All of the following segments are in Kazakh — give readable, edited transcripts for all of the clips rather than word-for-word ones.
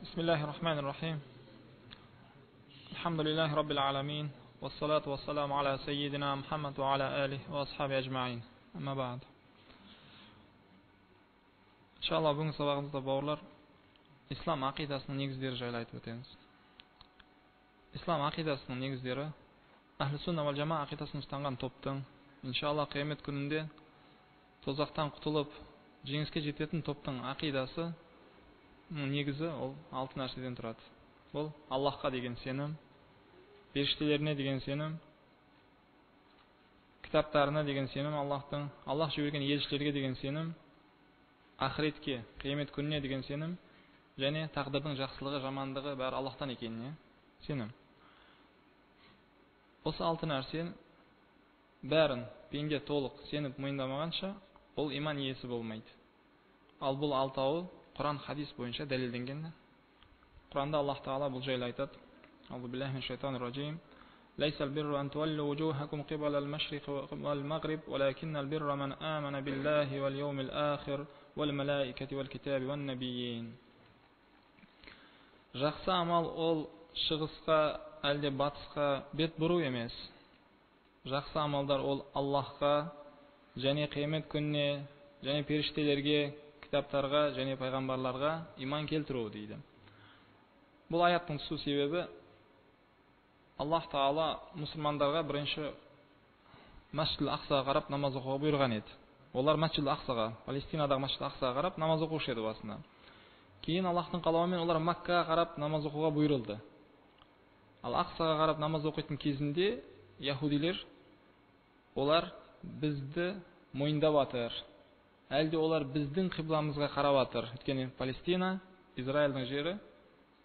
بسم الله الرحمن الرحيم. الحمد لله رب العالمين، والصلاة والسلام على سيدنا محمد وعلى آله وأصحابه أجمعين. أما بعد. İnşallah bugün sabahımızda bауырлар İslam aqidasының негіздері жайлы айтып өтеміз. İslam aqidасының негіздері Ахлі сунна вал жама aqидасын ұстанған топтың иншалла қиямет күнінде тозақтан құтылып жеңіске жететін топтың aqidасы негізі ол 6 нәрседен тұрады. Ол Аллахқа деген сенім, періштелеріне деген сенім, кітаптарына деген сенім, Аллах жіберген елшілерге деген сенім, ақыретке, қиямет күніне деген сенім, және тағдырдың жақсылығы, жамандығы бәрі Аллахтан екеніне сенім. Осы 6 нәрсе бәрін пенде толық сеніп мойындамағанша ол иман иесі болмайды. Ал бұл 6-ауы Құран хадис бойынша дәлелденген. Құранда Аллах Тағала бұл жайлы айтады. Аузу биллахи минаш шайтанир раджим. Лайсал бирру ан туаллу вужухакум қибалал машриқи вал магриб, валакиннал бирра ман амана биллахи вал йаумил ахир вал малаикати вал китаби ван набийин. Жақсы амал ол шығысқа әлде батысқа бет бұру емес. Жақсы амалдар ол Аллахқа және қиямет күніне және періштелерге, кітаптарға және пайғамбарларға иман келтіру дейді. Бұл аяттың түсу себебі Аллах Тағала мұсылмандарға бірінші Масжид Ақсаға қарап намаз оқуға бұйырған еді. Олар Масжид Ақсаға, Палестинадағы Масжид Ақсаға қарап намаз оқушы еді басында. Кейін Аллахтың қалауымен олар Маккаға қарап намаз оқуға бұйырылды. Ал Ақсаға қарап намаз оқитын кезінде яһудилер олар бізді мойындап жатыр. Әлде олар біздің қибламызға қарап жатыр. Өйткені Палестина, Израильдің жері,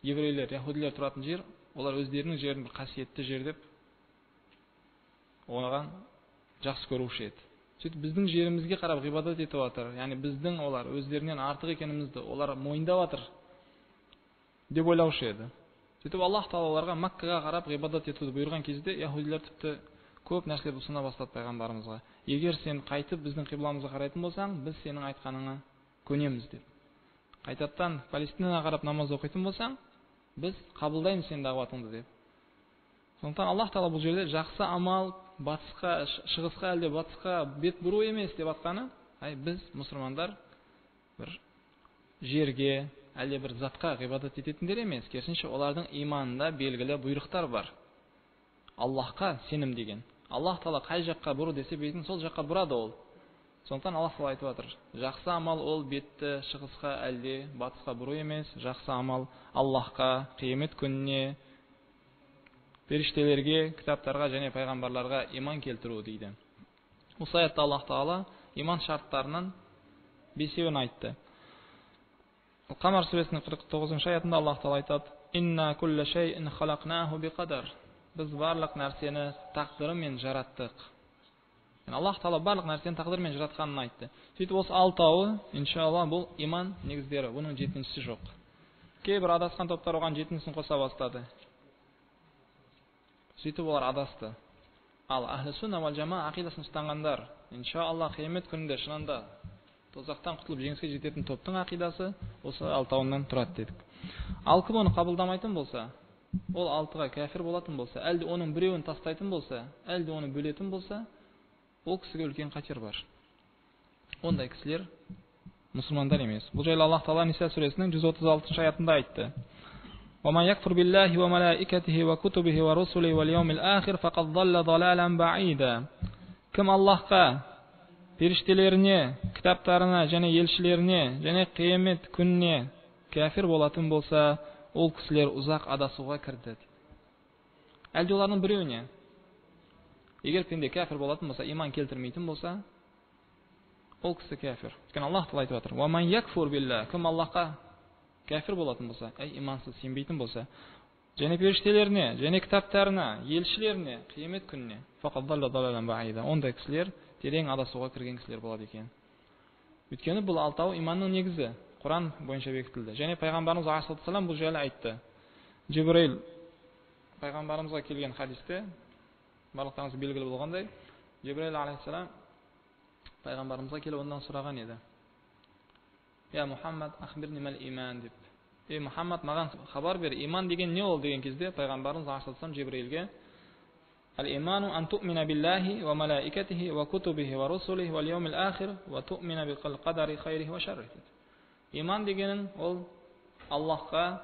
еврейлер, яһудилер тұратын жер, олар өздерінің жерін бір қасиетті жер деп оған жақсы көруші еді. Сөйтіп біздің жерімізге қарап ғибадат етіп жатыр. Яғни біздің олар өздерінен артық екенімізді олар мойындап жатыр деп ойлаушы еді. Сөйтіп Аллах Тағала оларға Маккаға қарап ғибадат етуді бұйырған кезде яһудилер тіпті көп нәрселер ұсына бастады пайғамбарымызға. Егер сен қайтып біздің қибламызға қарайтын болсаң, біз сенің айтқаныңа көнеміз деп. Қайтадан Палестинаға қарап намаз оқитын болсаң, біз қабылдаймыз сенің дағуатыңды деп. Сондықтан Аллах Тағала бұл жерде жақсы амал батысқа, шығысқа әлде батысқа бет бұру емес деп атқаны, біз мұсылмандар бір жерге әлде бір затқа ғибадат ететіндер емес, керісінше олардың иманында белгілі бұйрықтар бар. Аллахқа сенім деген. Аллах Тағала қай жаққа бұру десе бетін сол жаққа бұрады ол. Сондықтан Аллах Тағала айтып жатыр. Жақсы амал ол бетті шығысқа әлде батысқа бұру емес. Жақсы амал Аллахқа, қиямет күніне, періштелерге, кітаптарға және пайғамбарларға иман келтіру дейді. Осы аятта Аллах Тағала иман шарттарынан 5-еуін айтты. Қамар сүресінің 49 аятында Аллах Тағала айтады: «Инна кулла шайин халақнаху биқадар». Біз барлық нәрсені тақдырымен жараттық. Аллах Тағала барлық нәрсені тақдырымен жаратқанын айтты. Сөйтіп осы 6-ауы, иншалла, бұл иман негіздері. Бұның 7-шісі жоқ. Кейбір адасқан топтар оған 7-шісін қоса бастады. Сөйтіп олар адасты. Ал Ахлі сунна вал жама ақидасын ұстанғандар, иншалла, қиямет күнінде шынында тозақтан құтылып жеңіске жететін топтың ақидасы осы 6-ауынан тұрады дедік. Ал кім оны қабылдамайтын болса, ол 6-ға кәфір болатын болса, әлде оның біреуін тастайтын болса, әлде оны бөлетін болса, ол кісіге үлкен қатер бар. Ондай кісілер мұсылмандар емес. Бұл жайлы Аллах Тағала Ниса сүресінің 136 аятында айтты. وَمَنْ يَكْفُرْ بِاللَّهِ وَمَلَائِكَتِهِ وَكُتُبِهِ وَرُسُلِهِ وَالْيَوْمِ الْآخِرِ فَقَدْ ضَلَّ ضَلَالًا بَعِيدًا. Кім Аллахқа, періштелеріне, кітаптарына және елшілеріне және қиямет күніне кәфір болатын болса, ол кісілер ұзақ адасуға кірді. Әлде олардың біреуіне, егер пенде кәфір болатын болса, иман келтірмейтін болса, ол кісі кәфір. Өйткені Аллах Тағала айтып жатыр: «Уа ман якфур билла». Кім Аллахқа кәфір болатын болса, имансыз сенбейтін болса, және періштелеріне, және кітаптарына, елшілеріне, қиямет күніне, фақад далла далалан баида. Ондай кісілер терең адасуға кірген кісілер болады екен. Өйткені бұл 6-ау иманның негізі. Құран бойынша бекітілді. Және пайғамбарымыз алейхиссалам бұл жайлы айтты. Жибрил пайғамбарымызға келген хадисте, барлықтарыңыз белгілі болғандай, Жибрил алейхиссалам пайғамбарымызға келіп ондан сұраған еді: «Я Мұхаммад, ахбирни мал иман» деп. ей Мұхаммад, маған хабар бер, иман деген не ол деген кезде пайғамбарымыз ашылсам Жибрилге الإيمان أن تؤمن بالله وملائكته وكتبه ورسله واليوم الآخر وتؤمن بالقدر خيره وشره. Иман дегенің ол Аллахқа,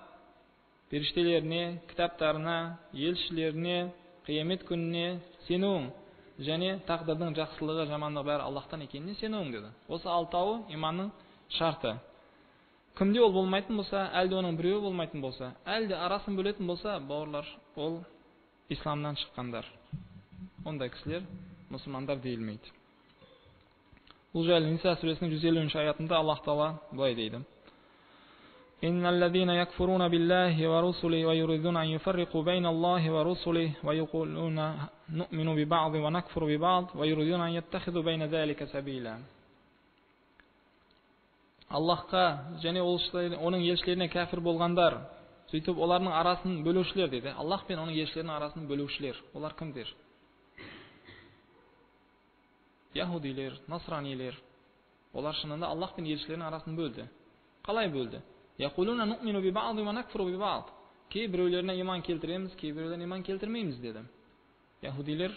періштелеріне, кітаптарына, елшілеріне, қиямет күніне сенуің және тақдырдың жақсылығы, жамандығы бәрі Аллахтан екеніне сенуің деді. Осы алтауы иманның шарты. Кімде ол болмайтын болса, әлде оның біреуі болмайтын болса, әлде арасын бөлетін болса, бауырлар, ол исламнан шыққандар. Ондай кісілер мұсылмандар дейілмейді. Бұл жайлы Ниса сүресінің 150-ші аятында Аллах Тағала былай дейді: Инналлазина якфурuna billahi wa rusulihi wa yuriduna an yufarriqu bayna Allahi wa rusulihi wa yaquluna nu'minu bi ba'd wa nakfuru bi ba'd wa yuriduna an yattakhidhu bayna dhalika sabila. Аллахқа және оның елшілеріне кәфір болғандар, сөйтіп олардың арасын бөлушілер дейді. Аллах пен оның елшілерінің арасын бөлушілер. Олар кімдер? Яһудилер, насранилер. Олар шынында Аллах пен елшілерінің арасын бөлді. Қалай бөлді? Яқулуна ну'мину би бa'д ва накфуру би бa'д. Кейбіреулеріне иман келтіреміз, кейбіреулеріне иман келтірмейміз деді. Яһудилер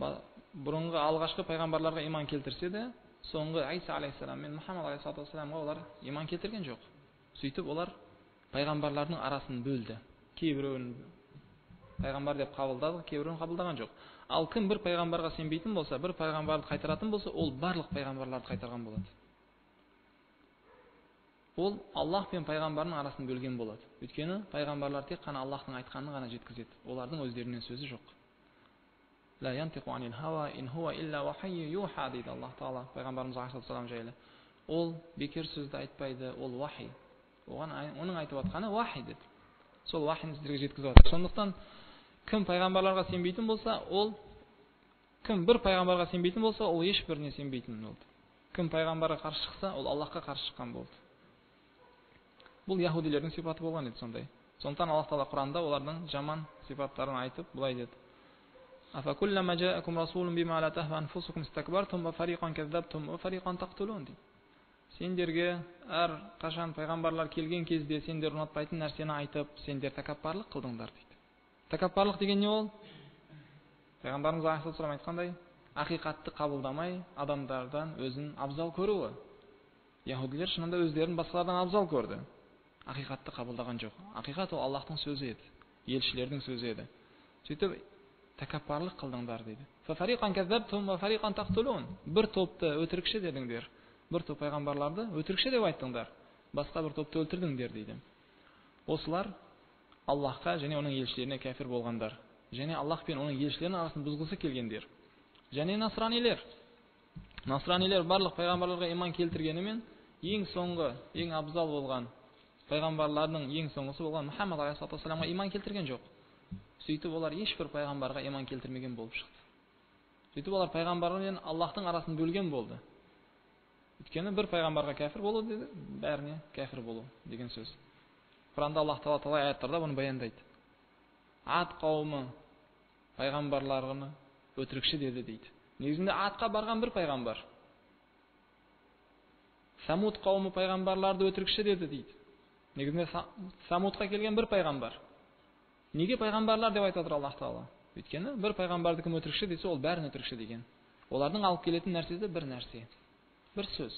бұрынғы алғашқы пайғамбарларға иман келтірсе де, соңғы Иса алейхиссалам мен Мұхаммад алейхиссаламға олар иман келтірген жоқ. Сөйтіп олар пайғамбарлардың арасын бөлді. Кейбіреуін пайғамбар деп қабылдады, кейбіреуін қабылдаған жоқ. Ал кім бір пайғамбарға сенбейтін болса, бір пайғамбарды қайтаратын болса, ол барлық пайғамбарларды қайтарған болады. Ол Аллах пен пайғамбардың арасын бөлген болады. Өйткені пайғамбарлар тек қана Аллахтың айтқанын ғана жеткізеді. Олардың өздерінен сөзі жоқ. Ла янтиқу анил хава ин хуа илля вахйю юха дейді Аллах Тағала пайғамбарымыз алейхиссалам жайлы. Ол бекер сөзді айтпайды, ол вахи. Оның айтып жатқаны вахи деді. Сол вахини сіздерге жеткізіп жатыр. Сондықтан кім пайғамбарларға сенбейтін болса, кім бір пайғамбарға сенбейтін болса, ол ешбіріне сенбейтін болды. Кім пайғамбарға қарсы шықса, ол Аллахқа қарсы шыққан болды. Бұл яһудилердің сипаты болған еді сондай. Сондықтан Аллах Тағала Құранда олардың жаман сипаттарын айтып былай деді: Афакуллама жаакум расулун бима ла тахва анфусукум истакбартум ва фариқан каззабтум ва фариқан тaqtulun дейді. Сендерге әр қашан пайғамбарлар келген кезде сендер ұнатпайтын нәрсені айтып, сендер тәкаппарлық қылдыңдар дейді. Тәкаппарлық деген не ол? Пайғамбарымыз алейхиссалам айтқандай, ақиқатты қабылдамай, адамдардан өзін абзал көруі. Яһудилер шынында өздерін басқалардан абзал көрді. Ақиқатты қабылдаған жоқ. Ақиқат ол Аллахтың сөзі еді, елшілердің сөзі еді. Сөйтіп тәкаппарлық қылдыңдар дейді. Фариқан каззабтум ва фариқан тaqtulun. Бір топты өтірікші дедіңдер. Бір топ пайғамбарларды өтірікші деп айттыңдар. Басқа бір топты өлтірдіңдер дейді. Осылар Аллахқа және оның елшілеріне кәфір болғандар. Және Аллах пен оның елшілерінің арасын бұзғысы келгендер. Және насранилер. Насранилер барлық пайғамбарларға иман келтіргенімен ең соңғы, ең абзал болған пайғамбарлардың ең соңғысы болған Мұхаммад алейхиссаламға иман келтірген жоқ. Сөйтіп олар ешбір пайғамбарға иман келтірмеген болып шықты. Сөйтіп олар пайғамбар мен Аллахтың арасын бөлген болды. Өйткені бір пайғамбарға кәфір болу деді, бәріне кәфір болу деген сөз. Құранда Аллах Тағала талай аяттарда бұны баяндайды. Ад қауымы пайғамбарларыны өтірікші деді дейді. Негізінде Адқа барған бір пайғамбар. Самуд қауымы пайғамбарларды өтірікші деді дейді. Негізінде Самудқа келген бір пайғамбар. Неге пайғамбарлар деп айтады Аллах Тағала? Өйткені бір пайғамбарды кім өтірікші десе, ол бәрін өтірікші деген. Олардың алып келетін нәрсесі бір нәрсе, бір сөз.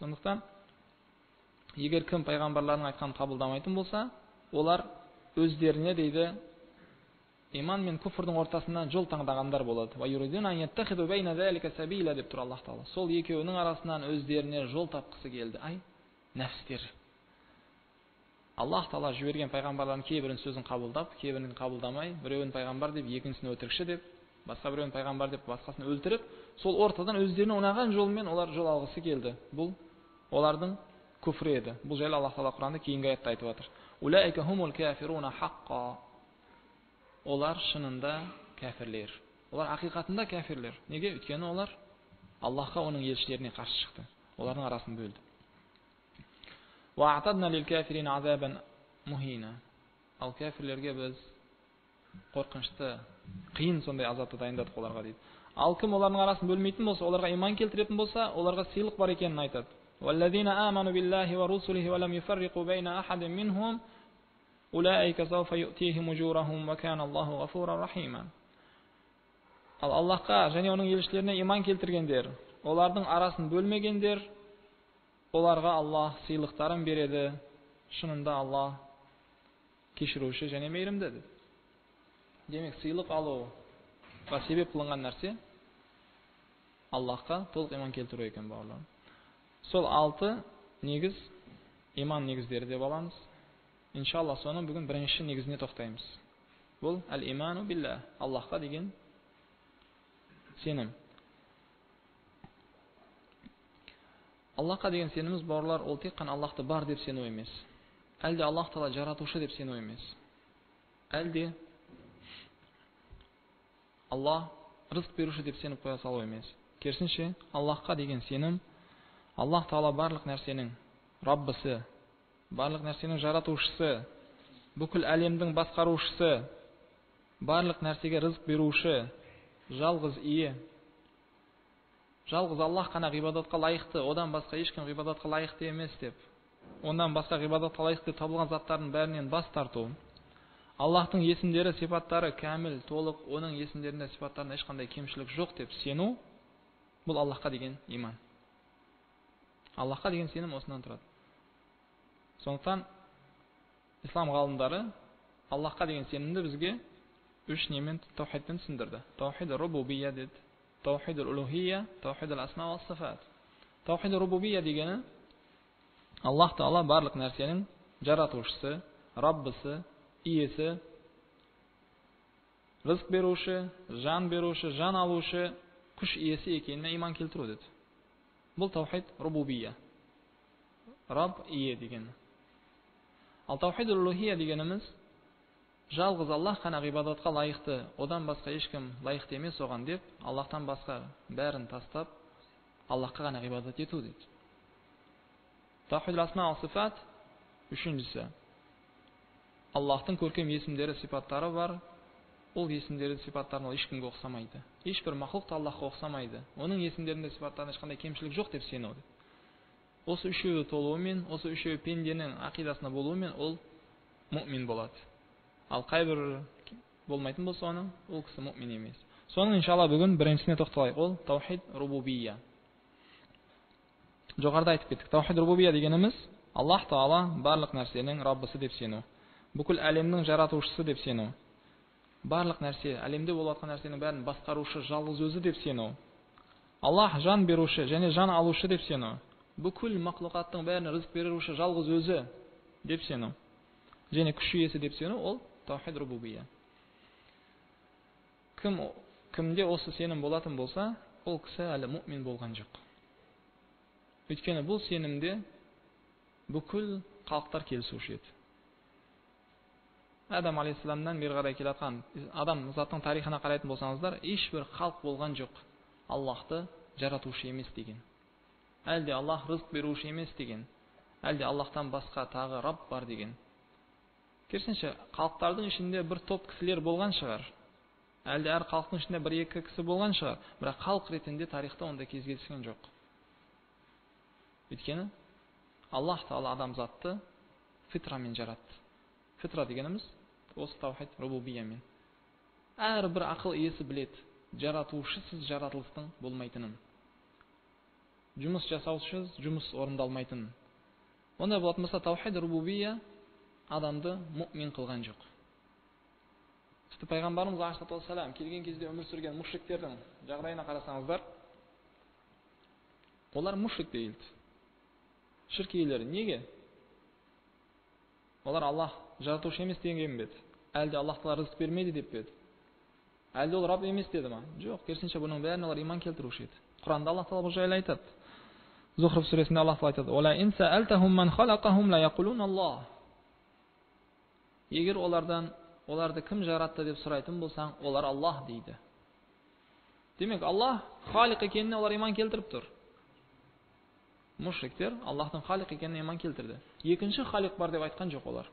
Сондықтан егер кім пайғамбарлардың айтқанын қабылдамайтын болса, олар өздеріне дейді иман мен күфрдің ортасында жол таңдағандар болады. Ва юридуна ан яттахиду байна залика сабила деп тұр Аллах Тағала. Сол екеуінің арасынан өздеріне жол тапқысы келді. Нәфстер. Аллах Тағала жіберген пайғамбарлардың кейбірінің сөзін қабылдап, кейбірін қабылдамай, біреуін пайғамбар деп, екіншісін өтірікші деп, басқа біреуін пайғамбар деп, басқасын өлтіріп, сол ортадан өздеріне ұнаған жолмен олар жол алғысы келді. Бұл олардың күфрі еді. Бұл жайлы Аллах Тағала Құранда кейінгі аятта айтып жатыр. Улаика хумул кафируна хаққа. Олар шынында кәфірлер. Олар ақиқатында кәфірлер. Неге? Өйткені олар Аллахқа оның елшілеріне қарсы шықты. Олардың арасын бөлді. وَأَعْتَدْنَا لِلْكَافِرِينَ عَذَابًا مُهِينًا. Ал кәфірлерге біз қорқынышты, қиын сондай азапты дайындадық оларға дейді. Ал кім олардың арасын бөлмейтін болса, оларға иман келтіретін болса, оларға сыйлық бар екенін айтады. والذين آمنوا بالله ورسله ولم يفرقوا بين أحد منهم أولئك سوف يؤتيهم أجورهم وكان الله غفورا رحيما. Аллахқа және оның елшілеріне иман келтіргендер, олардың арасын бөлмегендер, оларға Аллах сыйлықтарын береді. Шынында Аллах кешіруші және мейірімді деді. Демек, сыйлық алуға себеп қылынған нәрсе Аллахқа толық иман келтіру екен, бауырлар. Сол 6 негіз, иман негіздері деп аламыз. Иншалла, соның бүгін бірінші негізіне тоқтаймыз. Бұл әл-иману билла, Аллахқа деген сенім. Аллахқа деген сеніміз, бауырлар, ол тек қана Аллахты бар деп сену емес. Әлде Аллах Тағала жаратушы деп сену емес. Әлде Аллах рызық беруші деп сеніп қоя салу емес. Керісінше, Аллахқа деген сенім, Аллах Тағала барлық нәрсенің Раббысы, барлық нәрсенің жаратушысы, бүкіл әлемдің басқарушысы, барлық нәрсеге рызық беруші, жалғыз ие. Жалғыз Аллах қана ғибадатқа лайықты, одан басқа ешкім ғибадатқа лайықты емес деп. Ондан басқа ғибадатқа лайықты табылған заттардың бәрінен бас тарту. Аллахтың есімдері, сипаттары кәміл, толық, оның есімдерінде, сипаттарында ешқандай кемшілік жоқ деп сену, бұл Аллахқа деген иман. Аллахқа деген сенім осынан тұрады. Сондықтан ислам ғалымдары Аллахқа деген сенімді бізге 3 немен таухидпен түсіндірді. Таухид рубубия деді, таухид улухия, таухид асма ва сифат. Таухид рубубия дегені Аллах Тағала барлық нәрсенің жаратушысы, Раббысы, иесі, рызық беруші, жан беруші, жан алушы, күш иесі екеніне иман келтіру деді. Бұл таухид рубубия. Рабб ие дегені. Ал таухид улухия дегеніміз жалғыз Аллах қана ғибадатқа лайықты, одан басқа ешкім лайықты емес оған деп, Аллахтан басқа бәрін тастап, Аллахқа ғана ғибадат ету дейді. Таухид асма ва сифат үшіншісі. Аллахтың көркем есімдері, сипаттары бар. Ол есімдері, сипаттарына ешкімге ұқсамайды. Ешбір мақлұқ та Аллахқа ұқсамайды. Оның есімдерінде, сипаттарында ешқандай кемшілік жоқ деп сену. Осы үшеуі толуымен, осы үшеуі пенденің ақидасында болуымен ол мұъмин болады. Ал қайбір болмайтын болса оның, ол кісі мұъмин емес. Соның иншалла бүгін біріншісіне тоқталайық. Ол таухид рубубия. Жоғарыда айтып кеттік. Таухид рубубия дегеніміз Аллах Тағала барлық нәрсенің Раббысы деп сену. Бүкіл әлемнің жаратушысы деп сену. Барлық нәрсе, әлемде болып жатқан нәрсенің бәрін басқарушы, жалғыз өзі деп сену. Аллах жан беруші және жан алушы деп сену. Бүкіл мақлұқаттың бәріне рызық беруші, жалғыз өзі деп сену. Және күш иесі деп сену, ол таухид рубубия. Кімде осы сенім болатын болса, ол кісі әлі мұъмин болған жоқ. Өйткені бұл сенімде бүкіл халықтар келісуші еді. Адам алейхиссаламнан бері қарай келатқан адам заттың тарихына қарайтын болсаңыздар, ешбір халық болған жоқ Аллахты жаратушы емес деген. Әлде Аллах рызық беруші емес деген. Әлде Аллахтан басқа тағы Рабб бар деген. Керісінше, халықтардың ішінде бір топ кісілер болған шығар. Әлде әр халықтың ішінде 1-2 кісі болған шығар. Бірақ халық ретінде тарихта онда кездескен жоқ. Өйткені Аллах Тағала адамзатты фитрамен жаратты. Фитра дегеніміз осы таухид рубубиямен. Әрбір ақыл иесі біледі, жаратушысыз жаратылыстың болмайтынын. Жұмыс жасаусыз жұмыс орындалмайтынын. Онда болатын болса таухид рубубия адамды мұъмин қылған жоқ. Тіпті пайғамбарымыз алейхиссалам келген кезде өмір сүрген мушриктердің жағдайына қарасаңыздар, олар мушрик дейді. Шірк иелері. Неге? Олар Аллах жаратушы емес деген бе еді? Әлде Аллах Тағала рызық бермейді деп бе еді? Әлде ол Рабб емес деді ма? Жоқ, керісінше бұның бәріне олар иман келтіруші еді. Құранда Аллах Тағала бұл жайлы айтады. Зухруф сүресінде Аллах Тағала айтады: "Ола ин саалтахум ман халақахум ла яқулун Аллах." Егер оларды кім жаратты деп сұрайтын болсаң, олар Аллах дейді. Демек, Аллах халиқ екеніне олар иман келтіріп тұр. Мушриктер Аллахтың халиқ екеніне иман келтірді. Екінші халиқ бар деп айтқан жоқ олар.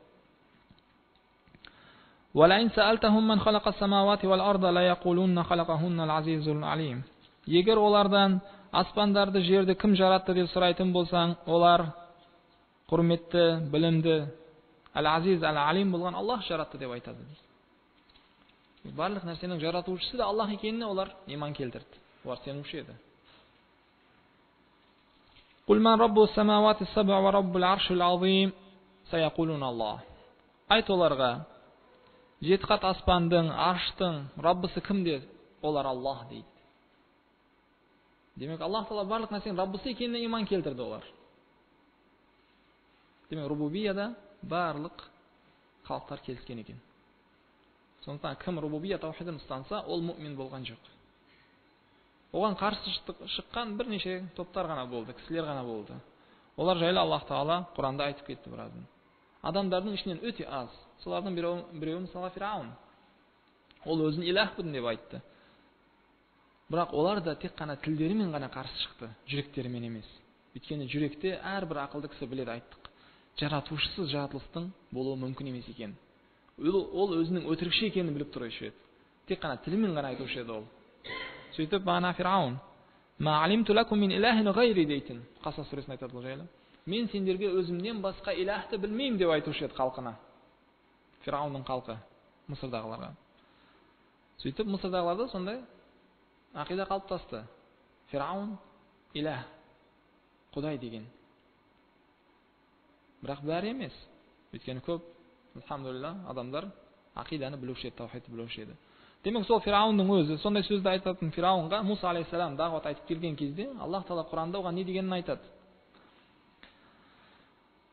وَلَئِنْ سَأَلْتَهُمْ مَنْ خَلَقَ السَّمَاوَاتِ وَالْأَرْضَ لَيَقُولُنَّ خَلَقَهُنَّ الْعَزِيزُ الْعَلِيمُ. Егер олардан аспандарды, жерді кім жаратты деп сұрайтын болсаң, олар құрметті, білімді, әл-Азиз, әл-Алим болған Аллах жаратты деп айтады. Барлық нәрсенің жаратушысы да Аллах екеніне олар иман келтірді. Олар сенуші еді. Құл ман раббу самауати сабъ ва раббул аршил азим саяқулун Аллах. Айт оларға, жеті қат аспандың, арштың Раббысы кім деді? Олар Аллах дейді. Демек, Аллах Тағала барлық нәрсенің Раббысы екеніне иман келтірді олар. Демек, рубубияда барлық халықтар келіскен екен. Сондықтан кім рубубия таухидын ұстанса, ол мұъмин болған жоқ. Оған қарсы шыққан бірнеше топтар ғана болды, кісілер ғана болды. Олар жайлы Аллах Тағала Құранда айтып кетті біразын. Адамдардың ішінен өте аз. Солардың біреуі мысалға Фирауын. Ол өзін илахпын деп айтты. Бірақ олар да тек қана тілдерімен ғана қарсы шықты, жүректерімен емес. Өйткені жүректе әрбір ақылды кісі біледі, айттық. Жаратушысыз жаратылыстың болуы мүмкін емес екен. Ол өзінің өтірікші екенін біліп тұрушы еді. Тек қана тілімен ғана айтушы еді ол. Сөйтіп бағана Фирауын, «Ма алимту лакум мин илахин гайри» дейтін. Қасас сүресін айтады бұл жайлы. Мен сендерге өзімнен басқа илахты білмеймін деп айтушы еді халқына. Фирауынның халқы, Мысырдағыларға. Сөйтіп Мысырдағыларда сондай ақида қалыптасты. Фирауын илах, Құдай деген. Бірақ бәрі емес. Өйткені көп, алхамдулилlah, адамдар ақиданы білуші еді, таухидты білуші еді. Демек, сол Фирауынның өзі, сондай сөзді айтатын Фирауынға Муса алейхиссалам дағуат айтып келген кезде, Аллах Тағала Құранда оған не дегенін айтады?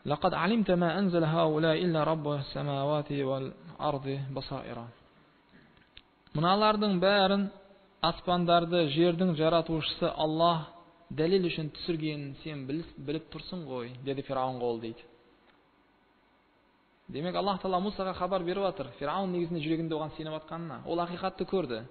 لقد علمت ما أنزل هؤلاء إلا رب السماوات والأرض بصائر. Мыналардың бәрін, аспандарды, жердің жаратушысы Аллах дәлел үшін түсіргенін сен біліп тұрсың ғой, деді Фирауынға ол дейді. Демек, Аллах Тағала Мусаға хабар беріп жатыр. Фирауын негізінде жүрегінде оған сеніп жатқанына. Ол ақиқатты көрді,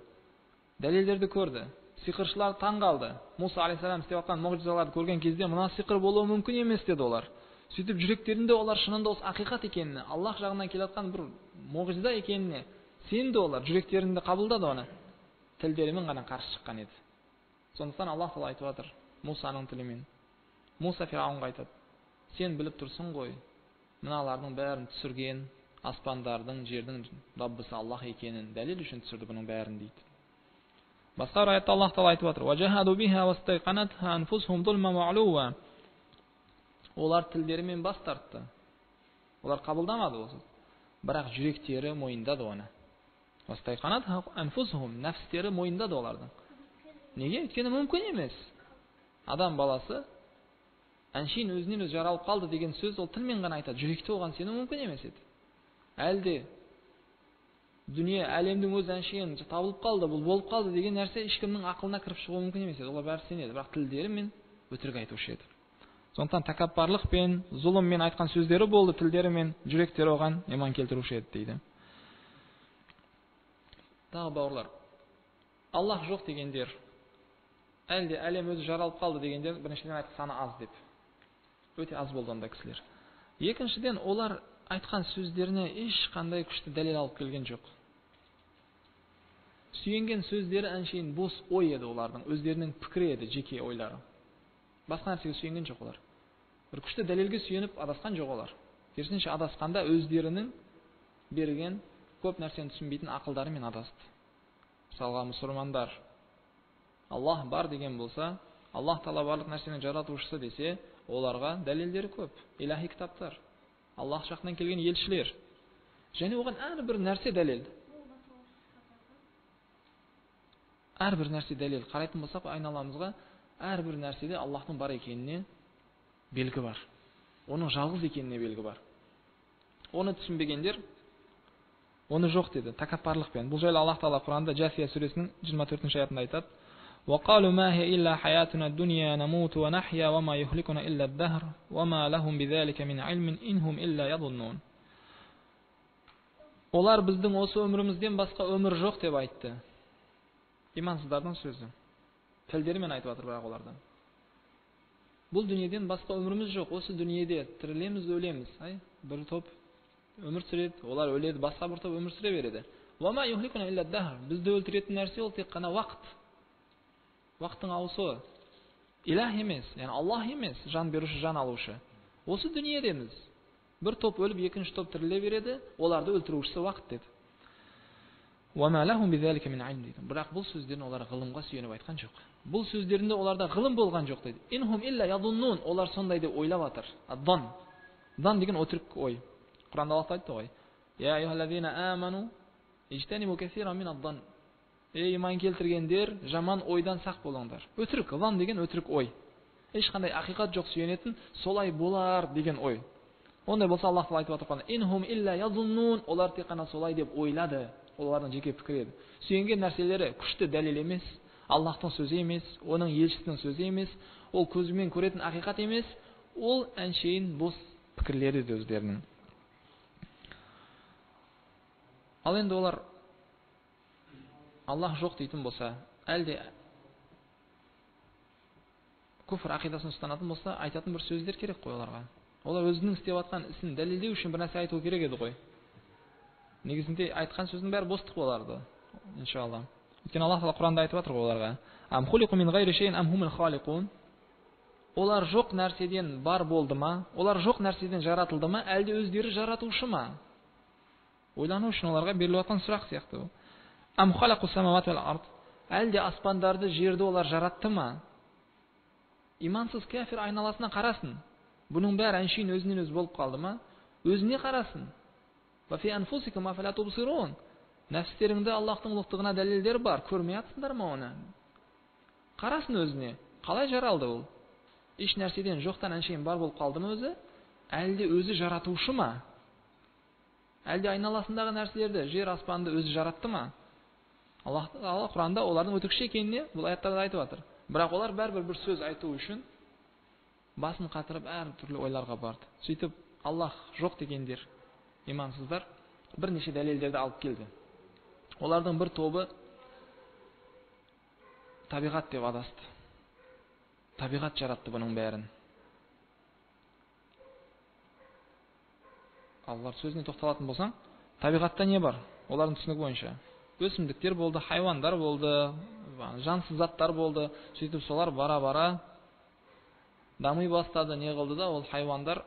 дәлелдерді көрді. Сиқыршылар таң қалды. Муса алейхиссалам істеп жатқан мұғжизаларды көрген кезде, мына сиқыр болуы мүмкін емес деді олар. Сөйтіп жүректерінде олар шынында осы ақиқат екеніне, Аллах жағынан келе жатқан бір мұғжиза екеніне сенді олар, жүректерінде қабылдады оны. Тілдерімен ғана қарсы шыққан еді. Сондықтан Аллах Тағала айтып жатыр Мусаның тілімен. Муса Фирауынға айтады: сен біліп тұрсың ғой, мыналардың бәрін түсірген аспандардың, жердің Раббысы Аллах екенін дәлел үшін түсірді бұның бәрін дейді. Басқа бір аятта Аллах Тағала айтып жатыр: وَجَحَدُوا بِهَا وَاسْتَيْقَنَتْهَا أَنفُسُهُمْ ظُلْمًا وَعُلُوًّا. Олар тілдерімен бас тартты. Олар қабылдамады осы. Бірақ жүректері мойындады оны. وَاسْتَيْقَنَتْهَا أَنفُسُهُمْ. Нәфстері мойындады олардың. Неге? Өйткені мүмкін емес. Адам баласы әншейін өзінен өзі жаралып қалды деген сөз ол тілмен ғана айтады. Жүректе оған сену мүмкін емес еді. Әлде дүние, әлемдің өз әншейін табылып қалды, бұл болып қалды деген нәрсе ешкімнің ақылына кіріп шығуы мүмкін емес еді. Олар бәрі сенеді, бірақ тілдерімен өтірік айтушы еді. Сондықтан тәкаппарлықпен, зұлыммен айтқан сөздері болды, тілдерімен, жүректері оған иман келтіруші еді дейді. Тағы бауырлар, Аллах жоқ дегендер, әлде әлем өзі жаралып қалды дегендер, біріншіден айтты саны аз деп. Өте аз болды онда кісілер. Екіншіден, олар айтқан сөздеріне ешқандай күшті дәлел алып келген жоқ. Сүйенген сөздері әншейін бос ой еді олардың, өздерінің пікірі еді, жеке ойлары. Басқа нәрсеге сүйенген жоқ олар. Бір күшті дәлелге сүйеніп адасқан жоқ олар. Керісінше адасқанда өздерінің берген көп нәрсені түсінбейтін ақылдарымен адасты. Мысалға мұсылмандар Аллах бар деген болса, Аллах Тағала барлық нәрсенің жаратушысы десе, оларға дәлелдері көп. Илахи кітаптар, Аллах жақтан келген елшілер. Және оған әрбір нәрсе дәлел. Әрбір нәрсе дәлел. Қарайтын болсақ айналамызға, әрбір нәрседе Аллахтың бар екеніне белгі бар. Оның жалғыз екеніне белгі бар. Оны түсінбегендер, оны жоқ деді, тәкаппарлықпен. Бұл жайлы Аллах Тағала Құранда Джасия сүресінің 24-ші аятында айтады: وَقَالُوا مَا هِيَ إِلَّا حَيَاتُنَا الدُّنْيَا نَمُوتُ وَنَحْيَا وَمَا يُهْلِكُنَا إِلَّا الدَّهْرُ وَمَا لَهُمْ بِذَلِكَ مِنْ عِلْمٍ إِنْ هُمْ إِلَّا يَظُنُّونَ. Олар біздің осы өмірімізден басқа өмір жоқ деп айтты. Имансыздардың сөзі. Тілдерімен айтып жатыр бірақ олардан. Бұл дүниеден басқа өміріміз жоқ. Осы дүниеде тірілеміз, өлеміз. Бір топ өмір сүреді, олар өледі, басқа бір топ өмір сүре береді. وَمَا يُهْلِكُنَا إِلَّا الدَّهْرُ. Бізді өлтіретін нәрсе ол тек қана уақыт. Уақыттың ауысуы. Илах емес, яғни Аллах емес, жан беруші, жан алушы. Осы дүниедеміз. Бір топ өліп, екінші топ тіріле береді, оларды өлтірушісі уақыт деді. Бірақ бұл сөздерін олар ғылымға сүйеніп айтқан жоқ. Бұл сөздерінде оларда ғылым болған жоқ дейді. Инхум илля ядуннун, олар сондай деп ойлап жатыр. Аддан. Дан деген өтірік ой. Құранда Аллах айтты ғой. Я айюхаллазина аману ижтаниму касиран мин аддан. Ей иман келтіргендер, жаман ойдан сақ болыңдар. Өтірік, дан деген өтірік ой. Ешқандай ақиқат жоқ сүйенетін, солай болар деген ой. Ондай болса Аллах айтып жатыр. Инхум илля ядуннун, олар тек қана солай деп ойлады. Олардың жеке пікірі еді. Сүйенген нәрселері күшті дәлел емес, Аллахтың сөзі емес, оның елшісінің сөзі емес, ол көзімен көретін ақиқат емес, ол әншейін бос пікірлері де өздерінің. Ал енді олар Аллах жоқ дейтін болса, әлде күфір ақидасын ұстанатын болса, айтатын бір сөздер керек қой оларға. Олар өзінің істеп жатқан ісін дәлелдеу үшін бір нәрсе айту керек еді ғой. Негізінде айтқан сөздің бәрі бостық боларды, иншалла. Өйткені Аллах Тағала Құранда айтып жатыр оларға: «Ам хулиқу мин гайри шейин ам хумул халиқун». Олар жоқ нәрседен бар болды ма? Олар жоқ нәрседен жаратылды ма? Әлде өздері жаратушы ма? Ойлану үшін оларға беріліп жатқан сұрақ сияқты бұл. Ам халақу самавати вал ард. Әлде аспандарды, жерді олар жаратты ма? Имансыз кәфир айналасына қарасын. Бұның бәрі әншейін өзінен өз болып қалды ма? Өзіне қарасын. Вафи анфусикум афала тубсирун. Нәфстеріңде Аллахтың ұлықтығына дәлелдер бар, көрмей жатсыңдар ма оны? Қарасын өзіне, қалай жаралды ол? Еш нәрседен жоқтан әншейін бар болып қалды ма өзі? Әлде өзі жаратушы ма? Әлде айналасындағы нәрселерді, жер аспанды өзі жаратты ма? Аллах Құранда олардың өтірікші екеніне бұл аяттарда айтып жатыр. Бірақ олар бәрібір бір сөз айту үшін басын қатырып әр түрлі ойларға барды. Сөйтіп Аллах жоқ дегендер, имансыздар, бірнеше дәлелдерді алып келді. Олардың бір тобы табиғат деп адасты. Табиғат жаратты бұның бәрін. Аллар сөзіне тоқталатын болсаң, табиғатта не бар? Олардың түсінігі бойынша өсімдіктер болды, хайуандар болды, жансыз заттар болды. Сөйтіп солар бара-бара дами бастады. Не қылды да, ол хайуандар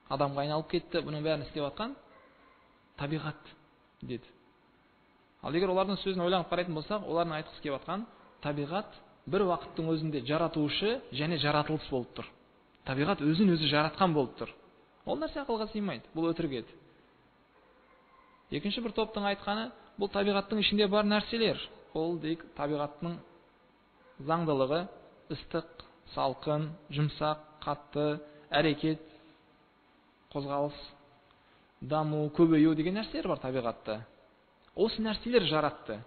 адамға айналып кетті. Бұның бәрін істеп жатқан табиғат деді. Ал егер олардың сөзін ойланып қарайтын болсақ, олардың айтқысы келіп жатқан табиғат бір уақыттың өзінде жаратушы және жаратылыс болып тұр. Табиғат өзін өзі жаратқан болып тұр. Ол нәрсе ақылға сыймайды. Бұл өтірік еді. Екінші бір топтың айтқаны, бұл табиғаттың ішінде бар нәрселер. Ол дейік табиғаттың заңдылығы, ыстық, салқын, жұмсақ, қатты, әрекет, қозғалыс, даму, көбею деген нәрселер бар табиғатта. Осы нәрселер жаратты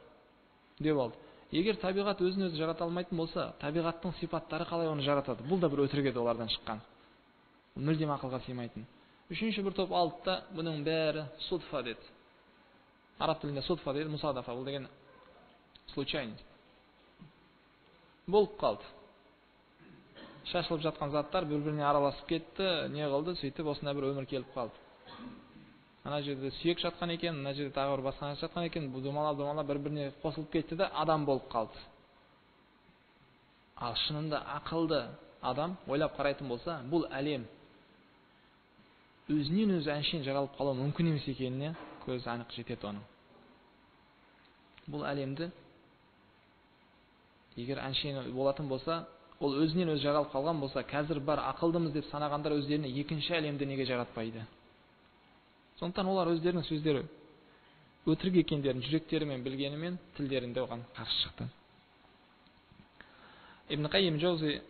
деп алды. Егер табиғат өзін өзі жарата алмайтын болса, табиғаттың сипаттары қалай оны жаратады? Бұл да бір өтірік еді олардан шыққан. Мүлдем ақылға сыймайтын. Үшінші бір топ алды да, бұның бәрі судфа деді. Араб тілінде судфа деді, мусадафа, бұл деген случайность. Болып қалды. Шашылып жатқан заттар бір-біріне араласып кетті, не қылды, сөйтіп осында бір өмір келіп қалды. Ана жерде сүйек жатқан екен, ана жерде тағы бір басқа нәрсе жатқан екен, бұл домалап бір-біріне қосылып кетті де адам болып қалды. Ал шынында ақылды адам ойлап қарайтын болса, бұл әлем өзінен өзі әншейін жаралып қалу мүмкін емес екеніне көз анық жетеді оның. Бұл әлемді егер әншейін болатын болса, ол өзінен өзі жаралып қалған болса, қазір бар ақылдымыз деп санағандар өздеріне екінші әлемді неге жаратпайды? Сондықтан олар өздерінің сөздері өтірік екендерін жүректерімен білгенімен тілдерінде оған қарсы шықты. Ибн Қайим Джаузи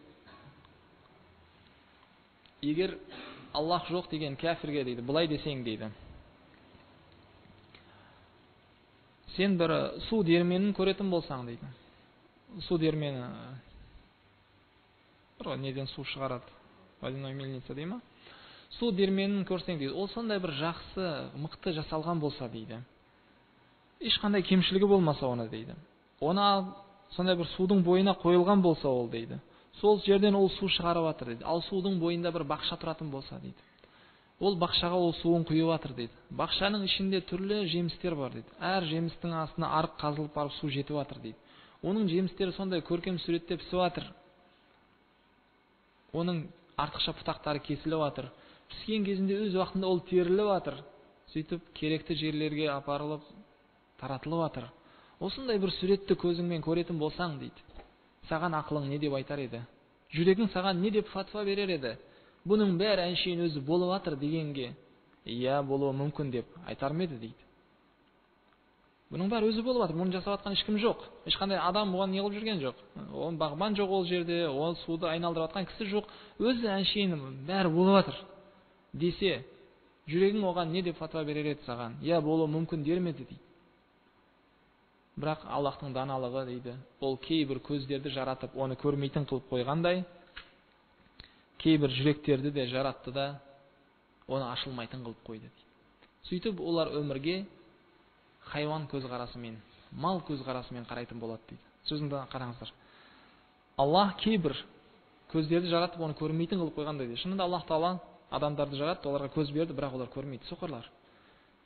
егер Аллах жоқ деген кәфірге дейді, бұлай десең дейді. Сен бір су дерменін көретін болсаң дейді. Су дермені бір неден су шығарады. Водяной мельница дейді ма? Су дерменін көрсең дейді, ол сондай бір жақсы, мықты жасалған болса дейді. Ешқандай кемшілігі болмаса оны дейді. Оны сондай бір судың бойына қойылған болса ол дейді. Сол жерден ол су шығарып жатыр дейді. Ал судың бойында бір бақша тұратын болса дейді. Ол бақшаға ол суын құйып жатыр дейді. Бақшаның ішінде түрлі жемістер бар дейді. Әр жемістің астына арық қазылып барып су жетіп жатыр дейді. Оның жемістері сондай көркем суретте пісіп жатыр. оның артықша бұтақтары кесіліп жатыр. Піскен кезінде өз уақытында ол теріліп жатыр. Сөйтіп керекті жерлерге апарылып таратылып жатыр. Осындай бір суретті көзіңмен көретін болсаң дейді, саған ақылың не деп айтар еді? Жүрегің саған не деп фатва берер еді? Бұның бәрі әншейін өзі болып жатыр дегенге, иә, болуы мүмкін деп айтар ма еді дейді. Бұның бәрі өзі болып жатыр, мұны жасап жатқан ешкім жоқ. Ешқандай адам бұған не қылып жүрген жоқ. Ол бағбан жоқ ол жерде, ол суды айналдырып жатқан кісі жоқ. Өзі әншейін бәрі болып жатыр десе, жүрегің оған не деп фатва берер еді саған? Иә, болуы мүмкін дер ме еді дейді. Бірақ Аллахтың даналығы дейді, ол кейбір көздерді жаратып, оны көрмейтін қылып қойғандай, кейбір жүректерді де жаратты да, оны ашылмайтын қылып қойды дейді. Сөйтіп олар өмірге хайуан көзқарасымен, мал көзқарасымен қарайтын болады дейді. Сөзінде қараңыздар. Аллах кейбір көздерді жаратып, оны көрмейтін қылып қойғандай дейді. Шынында Аллах Тағала адамдарды жаратты, оларға көз берді, бірақ олар көрмейді, соқырлар.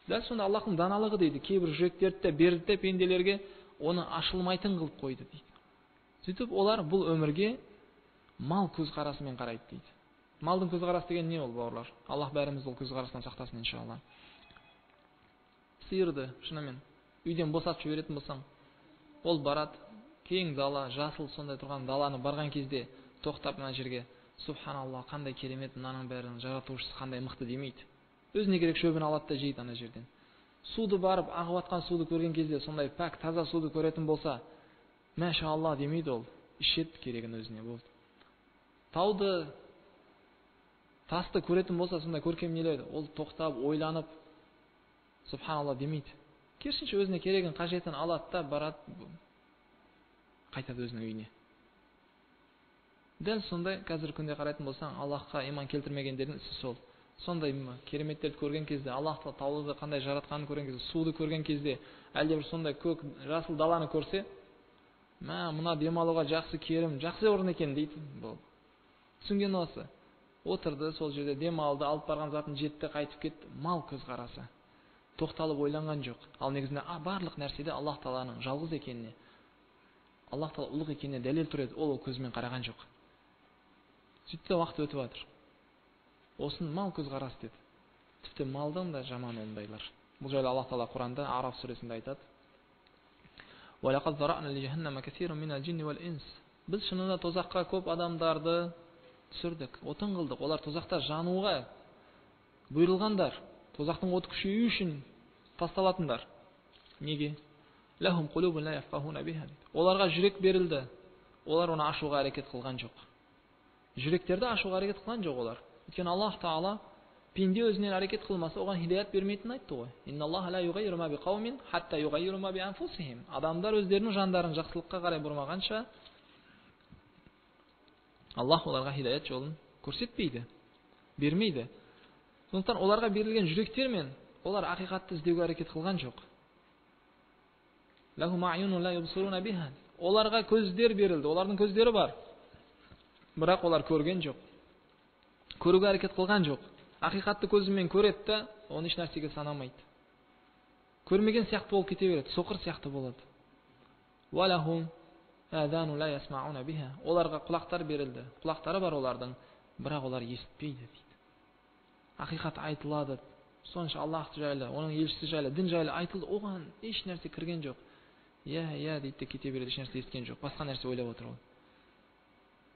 Дәл сонда Аллахтың даналығы дейді, кейбір жүректерді берді пенделерге, оны ашылмайтын қылып қойды дейді. Сөйтіп олар бұл өмірге мал көзқарасымен қарайды дейді. Малдың көзқарасы деген не ол, бауырлар? Аллах бәрімізді ол көзқарастан сақтасын, иншалла. Сиырды, шынымен, үйден босатып жіберетін болсаң, ол барады, кең дала, жасыл сондай тұрған даланы барған кезде тоқтап мына жерге, субханалла, қандай керемет, мынаның бәрінің жаратушысы қандай мықты демейді. Өзіне керек шөбін алады да жейді ана жерден. Суды барып, ағып жатқан суды көрген кезде, сондай пәк, таза суды көретін болса, мәшалла демейді ол. Ішет керегін өзіне болды. Тауды, тасты көретін болса, сондай көркем неледі, ол тоқтап, ойланып, субханалла демейді. Керісінше өзіне керегін, қажетін алады да барады, қайтады өзінің үйіне. Дәл сондай қазір күнде қарайтын болсаң, Аллахқа иман келтірмегендердің ісі сол. Сондай кереметтерді көрген кезде, Аллахты тауды қандай жаратқанын көрген кезде, суды көрген кезде, әлде бір сондай көк, жасыл даланы көрсе, мына демалуға жақсы керім, жақсы орын екен дейді. Түсінген осы. Отырды, сол жерде демалды, алып барған затын жетті, қайтып кетті. Мал көзқарасы. Тоқталып ойланған жоқ. Ал негізінде барлық нәрседе Аллах Тағаланың жалғыз екеніне, Аллах Тағала ұлық екеніне дәлел тұр еді, ол көзімен қараған жоқ. Сөйтті уақыт өтіп жатыр. Осын мал көзқарасы деді. Тіпті малдан да жаман ондайлар. Бұл жайлы Аллах Тағала Құранда Араф сүресінде айтады. وَلَقَدْ ذَرَأْنَا لِجَهَنَّمَ كَثِيرٌ مِنَ الْجِنِّ وَالْإِنسِ. Біз шынында тозаққа көп адамдарды түсірдік, отын қылдық. Олар тозақта жануға бұйырылғандар. Тозақтың оты күшею үшін тасталатындар. Неге? لَهُمْ قُلُوبٌ لَا يَفْقَهُونَ بِهَا. Оларға жүрек берілді. Олар оны ашуға әрекет қылған жоқ. Жүректерді ашуға әрекет қылған жоқ олар. Өйткені Аллах Тағала пенде өзінен әрекет қылмаса, оған хидаят бермейтінін айтты ғой. Инналлаха ла юғаййиру ма биқаумин хатта юғаййиру ма бианфусихим. Адамдар өздерінің жандарын жақсылыққа қарай бұрмағанша, Аллах оларға хидаят жолын көрсетпейді, бермейді. Сондықтан оларға берілген жүректермен олар ақиқатты іздеуге әрекет қылған жоқ. Лахум а'юнун ла юбсируна биха. Оларға көздер берілді, олардың көздері бар. Бірақ олар көрген жоқ. Көруге әрекет қылған жоқ. Ақиқатты көзімен көреді да, оны еш нәрсеге санамайды. Көрмеген сияқты болып кете береді, соқыр сияқты болады. Валахум адану ла ясмауна биха. Оларға құлақтар берілді. Құлақтары бар олардың, бірақ олар естіпейді дейді. Ақиқат айтылады. Сонша Аллах жайлы, оның елшісі жайлы, дін жайлы айтылды, оған еш нәрсе кірген жоқ. Я дейді де кете береді, еш нәрсе естіген жоқ. Басқа нәрсе ойлап отыр ол.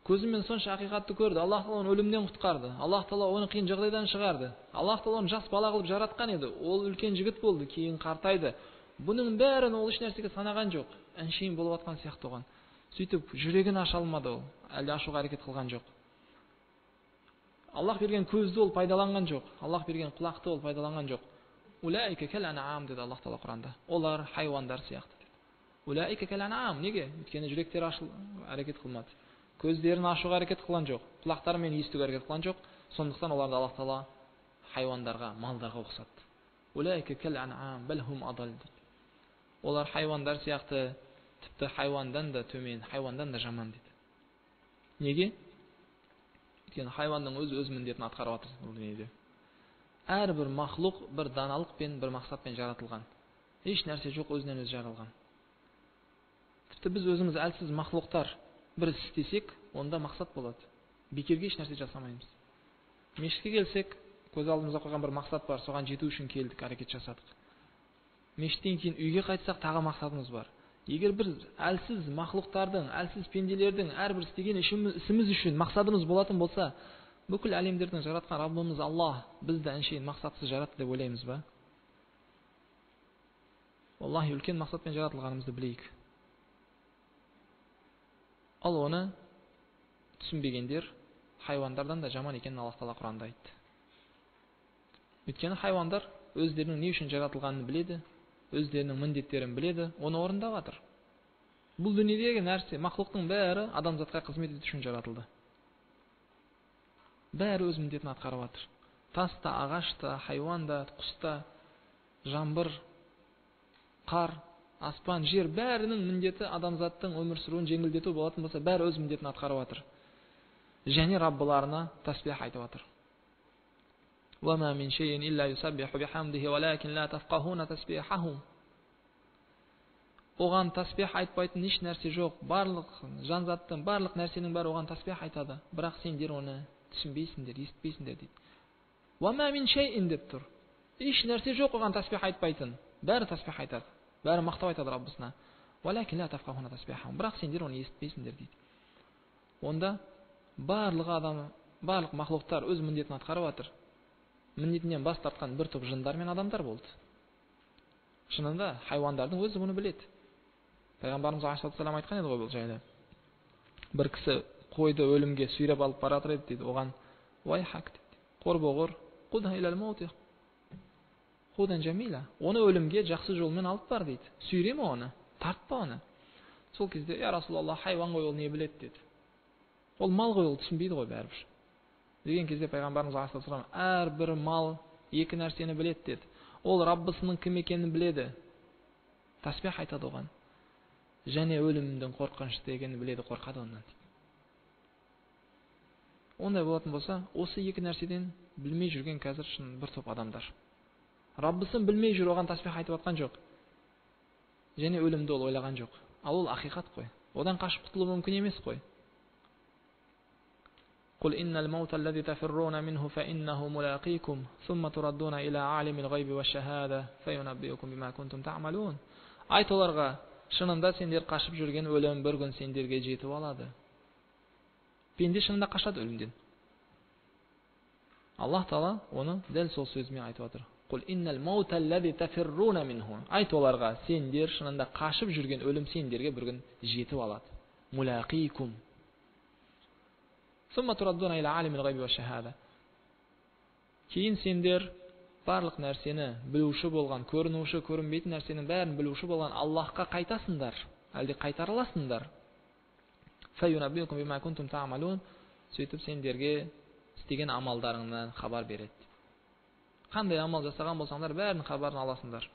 Көзімен сонша ақиқатты көрді. Аллах Тағала оны өлімнен құтқарды. Аллах Тағала оны қиын жағдайдан шығарды. Аллах Тағала оны жас бала қылып жаратқан еді. Ол үлкен жігіт болды, кейін қартайды. Бұның бәрін ол еш нәрсеге санаған жоқ. Әншейін болып жатқан сияқты оған. Сөйтіп жүрегін аша алмады ол. Әлде ашуға әрекет қылған жоқ. Аллах берген көзді ол пайдаланған жоқ. Аллах берген құлақты ол пайдаланған жоқ. Улаика кал ан'ам деді Аллах Тағала Құранда. Олар хайуандар сияқты деді. Улаика кал ан'ам. Неге? Өйткені жүректері әрекет қылмады. Көздерін ашуға әрекет қылған жоқ. Құлақтарымен естуге әрекет қылған жоқ. Сондықтан оларды Аллах Тағала хайуандарға, малдарға ұқсатты. Улаика кал ан'ам бал хум адал. Олар хайуандар сияқты, тіпті хайуандан да төмен, хайуандан да жаман дейді. Неге? Өйткені хайуанның өз міндетін атқарып жатыр бұл дүниеде. Әрбір махлуқ бір даналықпен, бір мақсатпен жаратылған. Еш нәрсе жоқ, өзінен өзі жаралған. Тіпті біз өзіміз әлсіз махлуқтар бір іс істесек, онда мақсат болады. Бекерге еш нәрсе жасамаймыз. Мешітке келсек, көз алдымызда қойған бір мақсат бар, соған жету үшін келдік, әрекет жасадық. Мешіттен кейін үйге қайтсақ, тағы мақсатымыз бар. Егер бір әлсіз мақлуқтардың, әлсіз пенделердің әрбір істеген ісіміз үшін мақсатымыз болатын болса, бүкіл әлемдердің жаратқан Раббымыз Аллах бізді әншейін мақсатсыз жаратты деп ойлаймыз ба? Аллахи үлкен мақсатпен жаратылғанымызды білейік. Ал оны түсінбегендер хайуандардан да жаман екенін Аллах Тағала Құранда айтты. Өйткені хайуандар өздерінің не үшін жаратылғанын біледі, өздерінің міндеттерін біледі, оны орындап жатыр. Бұл дүниедегі нәрсе, мақлуқтың бәрі адамзатқа қызмет ету үшін жаратылды. Бәрі өз міндетін атқарып жатыр. Таста, ағашта, хайуанда, құста, жаңбыр, қар, аспан, жер бәрінің міндеті адамзаттың өмір сүруін жеңілдету болатын болса, бәрі өз міндетін атқарып жатыр. Және Раббыларына тасбих айтып жатыр. وَمَا مِنْ شَيْءٍ إِلَّا يُسَبِّحُ بِحَمْدِهِ وَلَكِنْ لَا تَفْقَهُونَ تَسْبِيحَهُمْ. Оған тасбих айтпайтын еш нәрсе жоқ. Барлық жанзаттың, барлық нәрсенің бәрі оған тасбих айтады. Бірақ сендер оны түсінбейсіңдер, естіпейсіңдер дейді. وَمَا مِنْ شَيْءٍ деп тұр. Еш нәрсе жоқ оған тасбих айтпайтын. Бәрі тасбих айтады. Бәрі мақтап айтады Раббысына. وَلَكِنْ لَا تَفْقَهُونَ تَسْبِيحَهُمْ. Бірақ сендер оны естіпейсіңдер дейді. Онда барлық адам, барлық мақлуқтар өз міндетін атқарып жатыр. Міндетінен бас тартқан бір топ жындар мен адамдар болды. Шынында хайуандардың өзі бұны біледі. Пайғамбарымыз алейхиссалам айтқан еді ғой бұл жайлы. Бір кісі қойды өлімге сүйреп алып бара жатыр еді дейді. Оған уайхак дейді. Қорбоғыр, қуда илал маути. Худан жамила. Оны өлімге жақсы жолмен алып бар дейді. Сүйреме оны, тартпа оны. Сол кезде, я Расулаллах, хайуан ғой, ол не біледі деді. Ол мал ғой, ол түсінбейді ғой бәрібір. Деген кезде пайғамбарымыз алейхиссалам әрбір мал екі нәрсені біледі деді. Ол Раббысының кім екенін біледі. Тасбих айтады оған. Және өлімдің қорқынышты екенін біледі, қорқады ондан дейді. Ондай болатын болса, осы екі нәрседен білмей жүрген қазір шын бір топ адамдар. Раббысын білмей жүр, оған тасбих айтып атқан жоқ. Және өлімді ол ойлаған жоқ. Ал ол ақиқат қой. Одан қашып құтылу мүмкін емес қой. قل إن الموت الذي تفرون منه فإنه ملاقيكم ثم تردون إلى عالم الغيب والشهادة فينبئكم بما كنتم تعملون. Айт оларға, шынында сендер қашып жүрген өлім бір күн сендерге жетіп алады. Пенде шынында қашады өлімден. Аллах Тағала оны дәл сол сөзімен айтып отыр. Qul innal mauta alladhi tafirruna minhu. Айт оларға, сендер шынында қашып жүрген өлім сендерге бір күн жетіп алады. Мулaqīkum. Summa turadduna ila alimil ghaybi wash-shahada. Кейін сендер барлық нәрсені білуші болған, көрінуші, көрінбейтін нәрсенің бәрін білуші болған Аллахқа қайтасыңдар, әлде қайтарыласыңдар. Fayunabbiukum bima kuntum ta'malun. Сөйтіп сендерге істеген амалдарыңнан хабар береді. Қандай амал жасаған болсаңдар, бәрінің хабарын аласыңдар.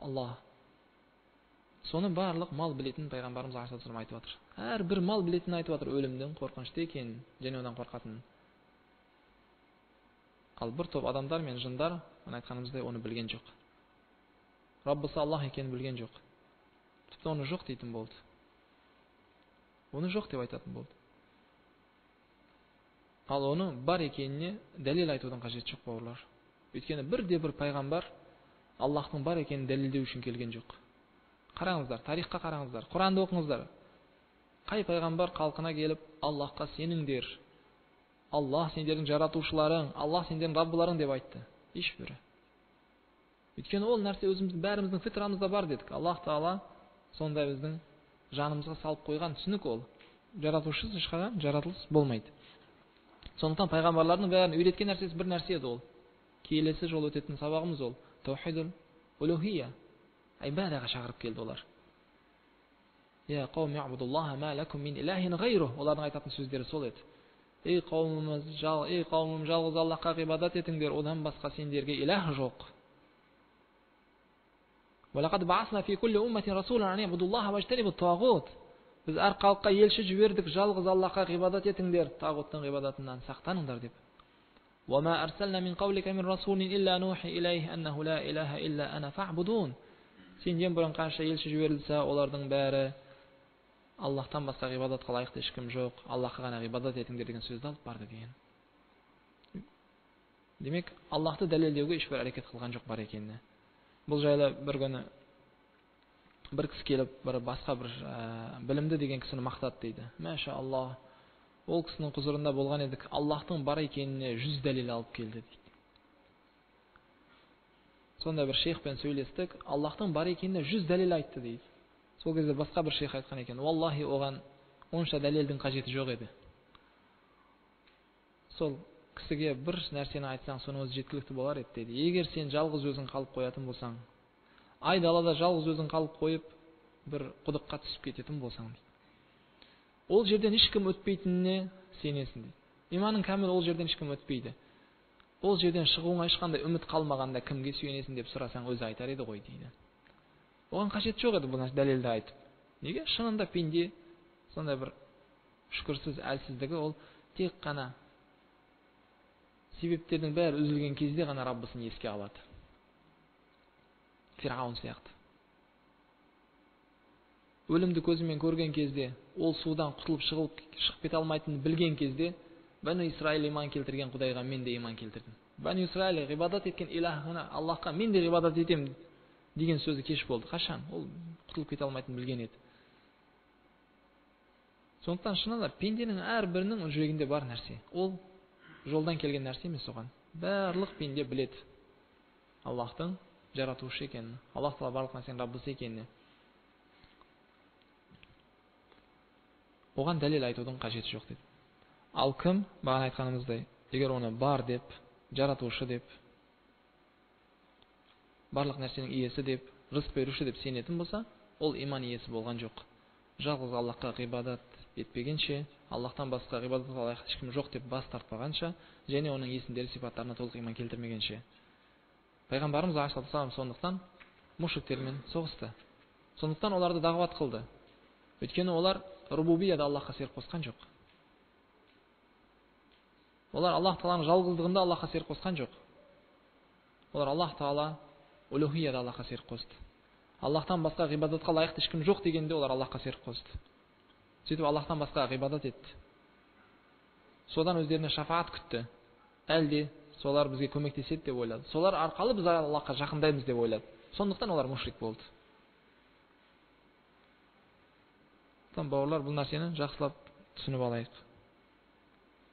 Аллах. Соны барлық мал білетін пайғамбарымыз алейхиссалам айтып отыр. Әрбір мал білетін айтып отыр, өлімнің қорқынышты екенін, және одан қорқатынын. Ал бір топ адамдар мен жындар, айтқанымыздай, оны білген жоқ. Раббысы Аллах екенін білген жоқ. Тіпті оны жоқ дейтін болды. Оны жоқ деп айтатын болды. Ал оны бар екеніне дәлел айтудың қажеті жоқ, бауырлар. Өйткені бірде бір пайғамбар Аллахтың бар екенін дәлелдеу үшін келген жоқ. Қараңыздар, тарихқа қараңыздар, Құранды оқыңыздар. Қай пайғамбар халқына келіп, Аллахқа сеніңдер, Аллах сендердің жаратушыларың, Аллах сендердің Раббыларың деп айтты? Ешбірі. Өйткені ол нәрсе өзіміздің бәріміздің фитрамызда бар дедік. Аллах Тағала сондай біздің жанымызға салып қойған түсінік ол. Жаратушысыз ешқашан жаратылыс болмайды. Сондықтан пайғамбарлардың бәрін үйреткен нәрсесі бір нәрсе еді ол. Келесі жол өтетін сабағымыз ол. Таухидул улухия. Ибадаға шақырып келді олар. Я қауми абудуллаха ма лакум мин илахин гайру. Олардың айтатын сөздері сол еді. Ей қауымым, жалғыз Аллахқа ғибадат етіңдер, одан басқа сендерге илах жоқ. Валақад баасна фи кулли умматин расулан ан ябудуллаха важтанибут тағут. Біз әр халыққа елші жібердік, жалғыз Аллахқа ғибадат етіңдер, тағуттың ғибадатынан сақтаныңдар деп. وما أرسلنا من قولك من رسول إلا نوحي إليه أنه لا إله إلا أنا فاعبدون. Сенден бұрын қанша елші жіберілсе, олардың бәрі Аллахтан басқа ғибадатқа лайықты ешкім жоқ, Аллахқа ғана ғибадат етіңдер деген сөзді алып барды деген. Демек, Аллахты дәлелдеуге ешбір әрекет қылған жоқ бар екеніне. Бұл жайлы бір күні бір кісі келіп, басқа бір білімді деген кісіні мақтады дейді. Мәша Аллах, ол кісінің құзырында болған едік, Аллахтың бар екеніне 100 дәлел алып келді дейді. Сонда бір шейхпен сөйлестік, Аллахтың бар екеніне 100 дәлел айтты дейді. Сол кезде басқа бір шейх айтқан екен, валлахи оған онша дәлелдің қажеті жоқ еді. Сол кісіге бір нәрсені айтсаң, соның өзі жеткілікті болар еді дейді. Егер сен жалғыз өзің қалып қоятын болсаң, ай далада жалғыз өзің қалып қойып, бір құдыққа түсіп кететін болсаң дейді. Ол жерден ешкім өтпейтініне сенесің дейді. Иманың кәміл, ол жерден ешкім өтпейді. Ол жерден шығуыңа ешқандай үміт қалмағанда кімге сүйенесің деп сұрасаң, өзі айтар еді ғой дейді. Оған қажет жоқ еді бұл дәлелді айтып. Неге? Шынында пенде сондай бір шүкірсіз әлсіздігі, ол тек қана себептердің бәрі үзілген кезде ғана Раббысын еске алады. Фирғаун сияқты. Өлімді көзімен көрген кезде, ол судан құтылып шығып кете алмайтынын білген кезде, Бәну Исраил иман келтірген Құдайға мен де иман келтірдім. Бәну Исраил ғибадат еткен илахына, Аллахқа мен де ғибадат етемін деген сөзі кеш болды. Қашан? Ол құтылып кете алмайтынын білген еді. Сондықтан шынында пенденің әрбірінің жүрегінде бар нәрсе. Ол жолдан келген нәрсе емес оған. Барлық пенде біледі Аллахтың жаратушы екенін, Аллах Тағала барлық нәрсенің Раббысы екенін. Оған дәлел айтудың қажеті жоқ дейді. Ал кім, бағана айтқанымыздай, егер оны бар деп, жаратушы деп, барлық нәрсенің иесі деп, рызық беруші деп сенетін болса, ол иман иесі болған жоқ. Жалғыз Аллахқа ғибадат етпегенше, Аллахтан басқа ғибадатқа лайықты ешкім жоқ деп бас тартпағанша, және оның есімдері сипаттарына толық иман келтірмегенше. Пайғамбарымыз алейхиссалам сондықтан мушриктермен соғысты. Сондықтан оларды дағуат қылды. Өйткені олар рубубияда Аллахқа серік қосқан жоқ. Олар Аллах Тағаланың жалғыздығында Аллахқа серік қосқан жоқ. Олар Аллах Тағала улухияда Аллахқа серік қосты. Аллахтан басқа ғибадатқа лайықты ешкім жоқ дегенде олар Аллахқа серік қосты. Сөйтіп Аллахтан басқа ғибадат етті. Содан өздеріне шафаат күтті. Әлде солар бізге көмектеседі деп ойлады. Солар арқылы біз Аллахқа жақындаймыз деп ойлады. Сондықтан олар мушрик болды. Бауырлар, бұл нәрсені жақсылап түсініп алайық.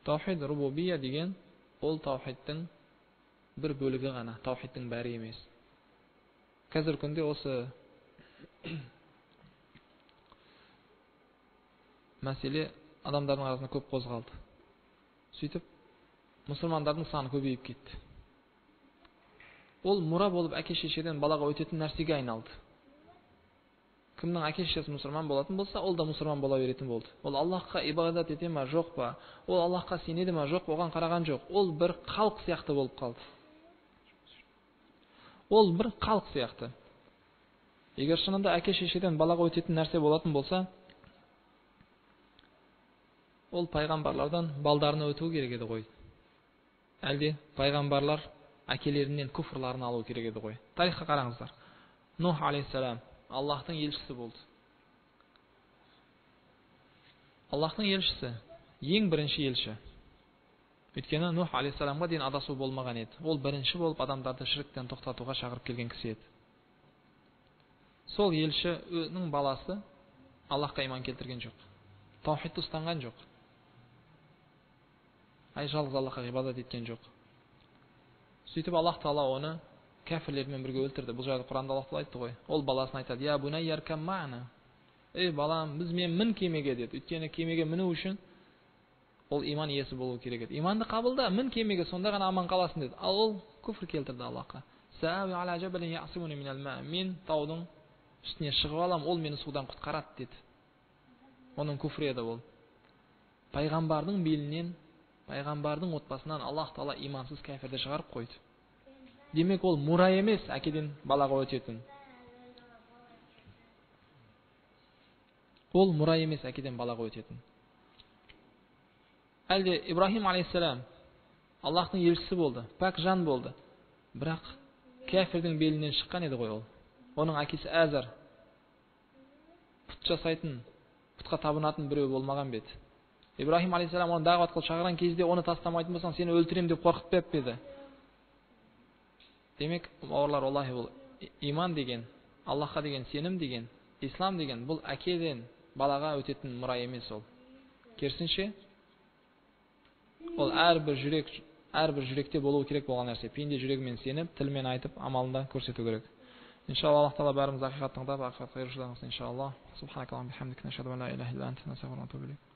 Таухид рубубия деген ол таухидтың бір бөлігі ғана, таухидтың бәрі емес. Қазір күнде осы мәселе адамдардың арасында көп қозғалды. Сөйтіп, мұсылмандардың саны көбейіп кетті. Ол мұра болып әке-шешеден балаға өтетін нәрсеге айналды. Кімнің әке-шешесі мұсылман болатын болса, ол да мұсылман бола беретін болды. Ол Аллахқа ибадат ете ма, жоқ па? Ол Аллахқа сенеді ма, жоқ, оған қараған жоқ. Ол бір халық сияқты болып қалды. Ол бір халық сияқты. Егер шынында әке-шешеден балаға өтетін нәрсе болатын болса, ол пайғамбарлардан балдарына өту керек еді ғой. Әлде пайғамбарлар әкелерінен күфрларын алу керек еді ғой. Тарихқа қараңыздар. Нух алейхиссалам Аллахтың елшісі болды. Аллахтың елшісі, ең бірінші елші. Өйткені Нух алейхиссаламға дейін адасу болмаған еді. Ол бірінші болып адамдарды шіріктен тоқтатуға шақырып келген кісі еді. Сол елшінің баласы Аллахқа иман келтірген жоқ. Таухидты ұстанған жоқ. Жалғыз Аллахқа ғибадат еткен жоқ. Сөйтіп Аллах Тағала оны кәфірлермен бірге өлтірді. Бұл жайлы Құранда Аллах Тағала айтты ғой. Ол баласын айтады: "Я бунайя иркам ма'ана." Ей балам, бізмен мін кемеге деді. Өйткені кемеге міну үшін ол иман иесі болу керек еді. Иманды қабылда, мін кемеге, сонда ғана аман қаласың деді. Ал ол күфр келтірді Аллахқа. "Саави ала жабалин я'симуни минал ма." Мен таудың үстіне шығып алам, ол мені судан құтқарады деді. Оның күфр еді ол. Пайғамбардың белінен, пайғамбардың отбасынан Аллах Тағала имансыз кәфірді шығарып қойды. Демек ол мұра емес, әкеден балаға өтетін. Ол мұра емес, әкеден балаға өтетін. Әлде Ибрахим алейхиссалам Аллахтың елшісі болды, пәк жан болды. Бірақ кәфірдің белінен шыққан еді ғой ол. Оның әкесі Азар пұт жасайтын Пұтқа табынатын біреу болмаған бет. Ибрахим алейхиссалам оны дағуат қылып шақырған кезде, оны тастамайтын болсаң, сені өлтірем деп қорқытпап еді. Демек, бауырлар, Аллахи, бұл иман деген, Аллахқа деген сенім деген, ислам деген, бұл әкеден балаға өтетін мұра емес ол. Керісінше, ол әрбір жүректе болуы керек болған нәрсе. Пенде жүрегімен сеніп, тілмен айтып, амалында көрсету керек. Иншалла, Аллах Тағала бәріміз ақиқат тыңдап, ақиқатқа ерушілеріміз иншалла. Субханакаллахумма бихамдика, нашһаду ан ла илаха илля анта, настағфирука ва натубу илейк.